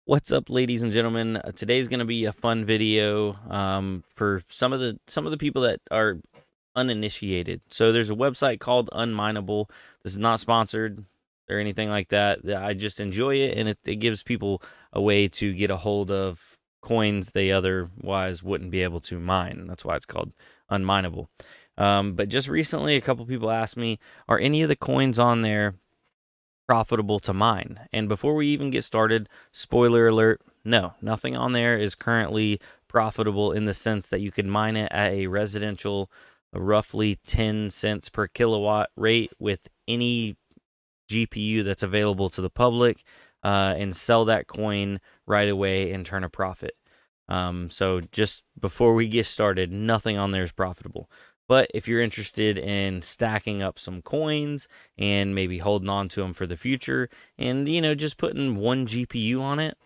What's up, ladies and gentlemen? Today's going to be a fun video for some of the people that are uninitiated. So there's a website called Unmineable. This is not sponsored or anything like that. I just enjoy it, and it gives people a way to get a hold of coins they otherwise wouldn't be able to mine. That's why it's called Unmineable. But just recently, a couple people asked me, are any of the coins on there profitable to mine? And before we even get started, spoiler alert, no, nothing on there is currently profitable in the sense that you could mine it at a residential, roughly 10 cents per kilowatt rate with any GPU that's available to the public, and sell that coin right away and turn a profit. So just before we get started, nothing on there is profitable. But if you're interested in stacking up some coins and maybe holding on to them for the future, and just putting one GPU on it,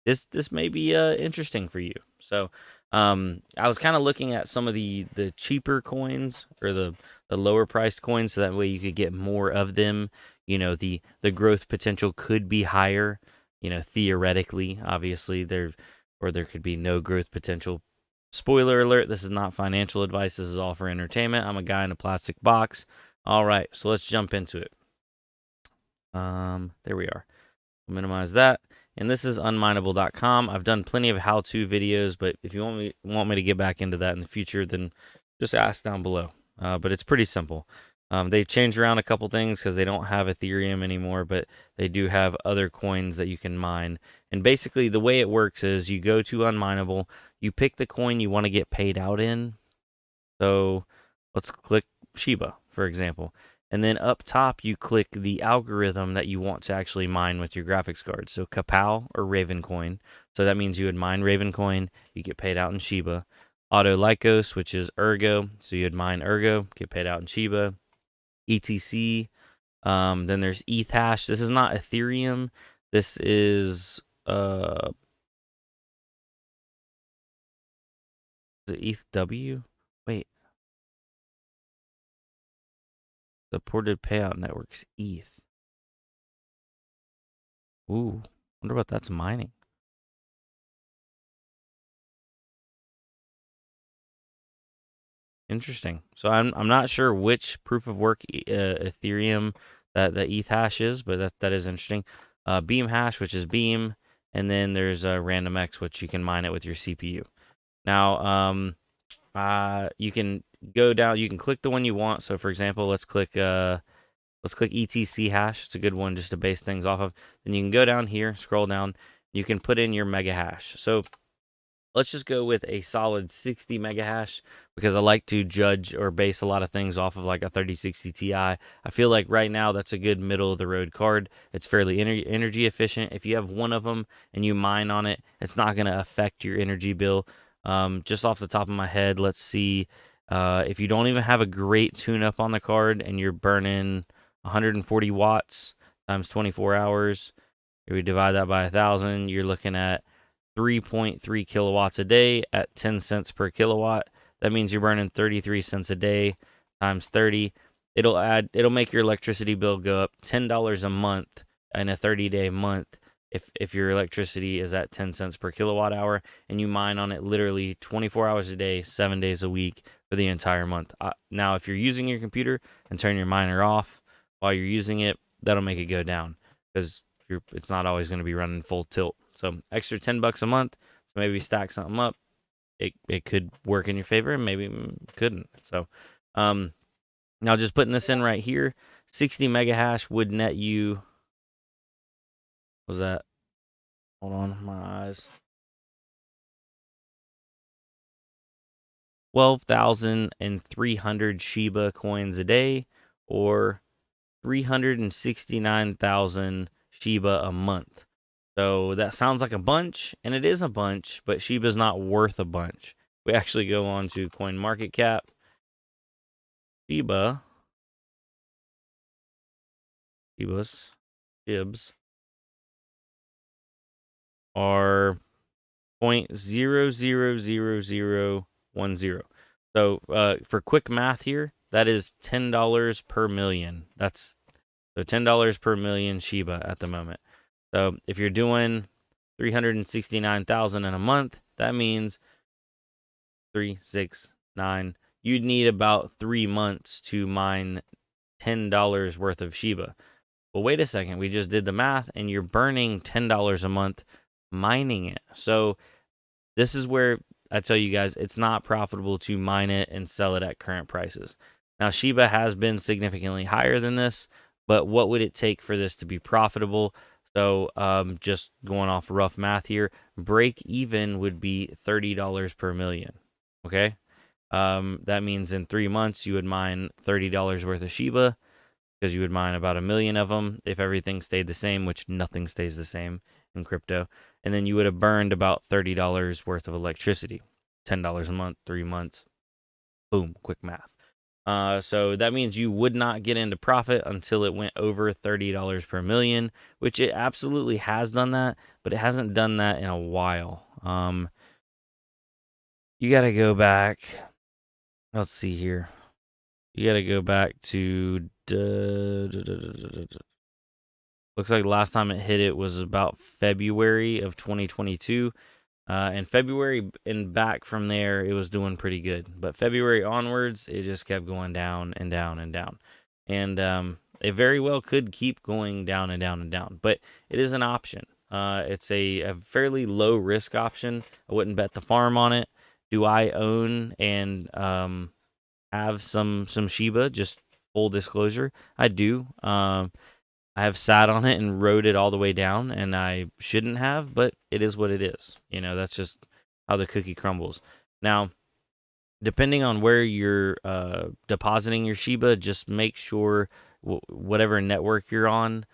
this may be interesting for you. So I was kind of looking at some of the cheaper coins, or the lower priced coins, so that way you could get more of them. The growth potential could be higher. Theoretically, obviously there could be no growth potential. Spoiler alert, this is not financial advice. This is all for entertainment. I'm a guy in a plastic box. All right, so let's jump into it. There we are. I'll minimize that. And this is unmineable.com. I've done plenty of how-to videos, but if you want me to get back into that in the future, then just ask down below. But it's pretty simple. They've changed around a couple things because they don't have Ethereum anymore, but they do have other coins that you can mine. And basically, the way it works is you go to Unmineable, you pick the coin you want to get paid out in. So let's click Shiba, for example. And then up top, you click the algorithm that you want to actually mine with your graphics card. So Kapow or Ravencoin. So that means you would mine Ravencoin, you get paid out in Shiba. Auto Lycos, which is Ergo. So you'd mine Ergo, get paid out in Shiba. ETC. Then there's ETH hash. This is not Ethereum. This is it ETHW? Wait. Supported payout networks ETH. Ooh, wonder what that's mining. Interesting. So I'm not sure which proof of work Ethereum that the ETH hash is, but that is interesting. Beam hash, which is Beam, and then there's Random X, which you can mine it with your CPU. Now, you can go down. You can click the one you want. So, for example, let's click ETC hash. It's a good one just to base things off of. Then you can go down here, scroll down. You can put in your mega hash. So let's just go with a solid 60 mega hash, because I like to judge or base a lot of things off of like a 3060 Ti. I feel like right now that's a good middle of the road card. It's fairly energy efficient. If you have one of them and you mine on it, it's not going to affect your energy bill. Just off the top of my head, let's see. If you don't even have a great tune up on the card and you're burning 140 watts times 24 hours, if we divide that by 1,000, you're looking at 3.3 kilowatts a day at 10 cents per kilowatt. That means you're burning 33 cents a day times 30. It'll make your electricity bill go up $10 a month in a 30-day month if your electricity is at 10 cents per kilowatt hour and you mine on it literally 24 hours a day, 7 days a week for the entire month. Now, if you're using your computer and turn your miner off while you're using it, that'll make it go down, because it's not always going to be running full tilt. So extra $10 a month. So maybe stack something up. It could work in your favor, and maybe couldn't. So now just putting this in right here, 60 mega hash would net you. What was that? Hold on, my eyes. 12,300 Shiba coins a day, or 369,000 Shiba a month. So that sounds like a bunch, and it is a bunch, but Shiba's not worth a bunch. We actually go on to CoinMarketCap. Shibas, Shibs are 0.00010. So for quick math here, that is $10 per million. That's so $10 per million Shiba at the moment. So if you're doing 369,000 in a month. That means 369. You'd need about 3 months to mine $10 worth of Shiba. Well, wait a second. We just did the math, and you're burning $10 a month mining it. So this is where I tell you guys it's not profitable to mine it and sell it at current prices. Now, Shiba has been significantly higher than this, but what would it take for this to be profitable? So, just going off rough math here, break even would be $30 per million. Okay. That means in 3 months you would mine $30 worth of Shiba, because you would mine about 1 million of them if everything stayed the same, which nothing stays the same in crypto. And then you would have burned about $30 worth of electricity, $10 a month, 3 months. Boom, quick math. So that means you would not get into profit until it went over $30 per million, which it absolutely has done that, but it hasn't done that in a while. You got to go back. Let's see here. You got to go back to. Looks like the last time it hit it was about February of 2022. And February and back from there, it was doing pretty good. But February onwards, it just kept going down and down and down. And it very well could keep going down and down and down. But it is an option. It's a fairly low risk option. I wouldn't bet the farm on it. Do I own and have some Shiba? Just full disclosure, I do. I have sat on it and rode it all the way down, and I shouldn't have, but it is what it is. That's just how the cookie crumbles. Now, depending on where you're depositing your Shiba, just make sure whatever network you're on,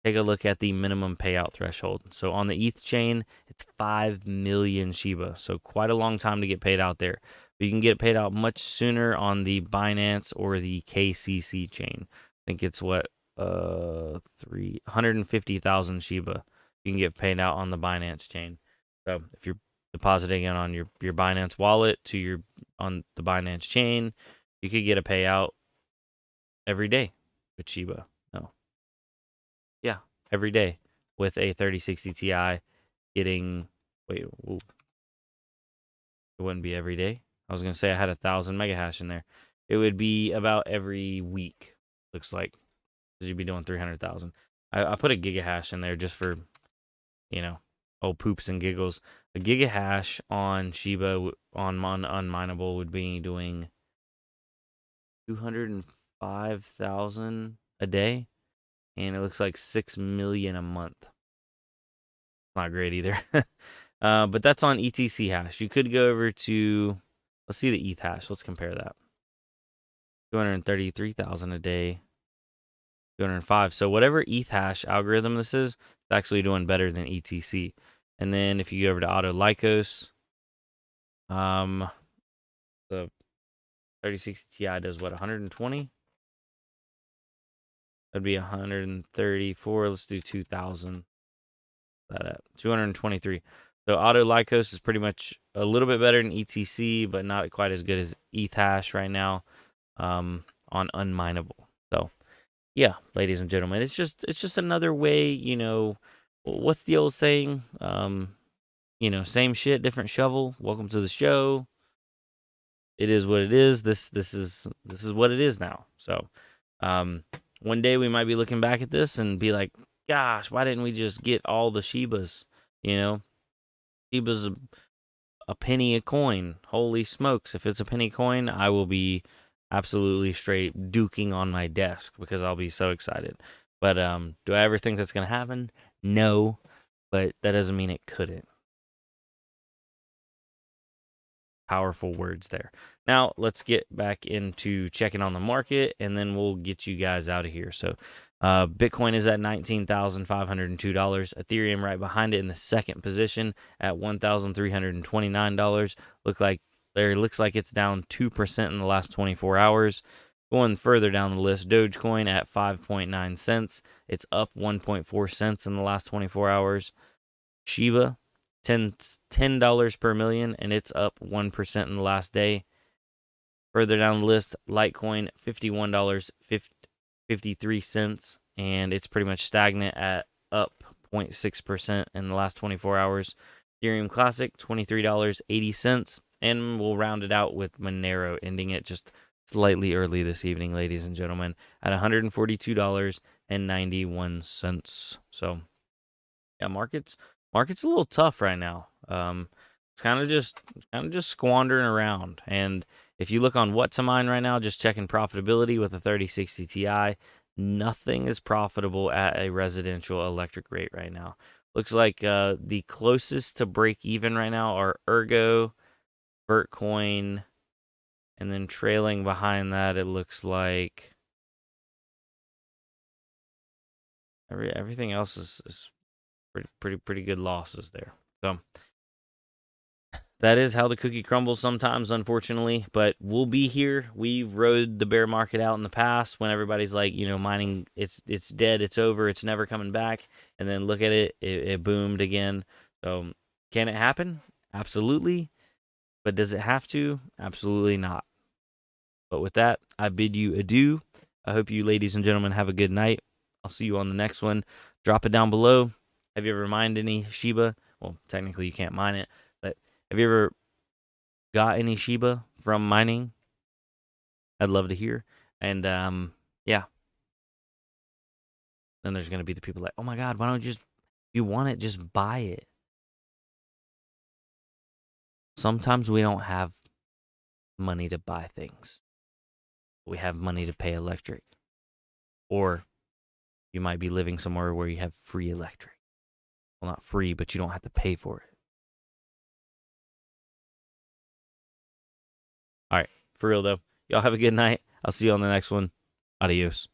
take a look at the minimum payout threshold. So on the ETH chain, it's 5 million Shiba, so quite a long time to get paid out there. But you can get paid out much sooner on the Binance or the KCC chain. I think it's 350,000 Shiba you can get paid out on the Binance chain. So if you're depositing it on your Binance wallet to on the Binance chain, you could get a payout every day with Shiba. No. Yeah, every day with a 3060 Ti getting it wouldn't be every day. I was gonna say I had 1,000 mega hash in there. It would be about every week, looks like, because you'd be doing 300,000. I put a gigahash in there just for, old poops and giggles. A gigahash on Shiba on unmineable would be doing 205,000 a day, and it looks like 6 million a month. Not great either. But that's on ETC hash. You could go over to, let's see the ETH hash. Let's compare that. 233,000 a day. 205. So whatever ETH hash algorithm this is, it's actually doing better than ETC. And then if you go over to Auto Lycos, the 3060 Ti does what, 120? That'd be 134. Let's do 2,000. That up 223. So Auto Lycos is pretty much a little bit better than ETC, but not quite as good as ETH hash right now on unmineable. So yeah, ladies and gentlemen, it's just another way, what's the old saying? Same shit, different shovel. Welcome to the show. It is what it is. This is what it is now. So, one day we might be looking back at this and be like, gosh, why didn't we just get all the Shibas? Shiba's a penny a coin. Holy smokes. If it's a penny coin, I will be absolutely straight duking on my desk because I'll be so excited. But do I ever think that's going to happen? No, but that doesn't mean it couldn't. Powerful words there. Now, let's get back into checking on the market, and then we'll get you guys out of here. So, Bitcoin is at $19,502. Ethereum right behind it in the second position at $1,329. Looks like it's down 2% in the last 24 hours. Going further down the list, Dogecoin at 5.9 cents. It's up 1.4 cents in the last 24 hours. Shiba, $10 per million, and it's up 1% in the last day. Further down the list, Litecoin, $51.53, and it's pretty much stagnant at up 0.6% in the last 24 hours. Ethereum Classic, $23.80. And we'll round it out with Monero, ending it just slightly early this evening, ladies and gentlemen, at $142.91. So, yeah, market's a little tough right now. It's kind of just squandering around. And if you look on what to mine right now, just checking profitability with a 3060 Ti, nothing is profitable at a residential electric rate right now. Looks like the closest to break even right now are Ergo, Vertcoin, and then trailing behind that, it looks like everything else is pretty good losses there. So that is how the cookie crumbles sometimes, unfortunately. But we'll be here. We've rode the bear market out in the past when everybody's like, mining, it's dead, it's over, it's never coming back. And then look at it, it boomed again. So can it happen? Absolutely. But does it have to? Absolutely not. But with that, I bid you adieu. I hope you ladies and gentlemen have a good night. I'll see you on the next one. Drop it down below. Have you ever mined any Shiba? Well, technically you can't mine it, but have you ever got any Shiba from mining? I'd love to hear. And yeah. Then there's gonna be the people like, oh my god, why don't you if you want it, just buy it. Sometimes we don't have money to buy things. We have money to pay electric. Or you might be living somewhere where you have free electric. Well, not free, but you don't have to pay for it. All right, for real though. Y'all have a good night. I'll see you on the next one. Adios.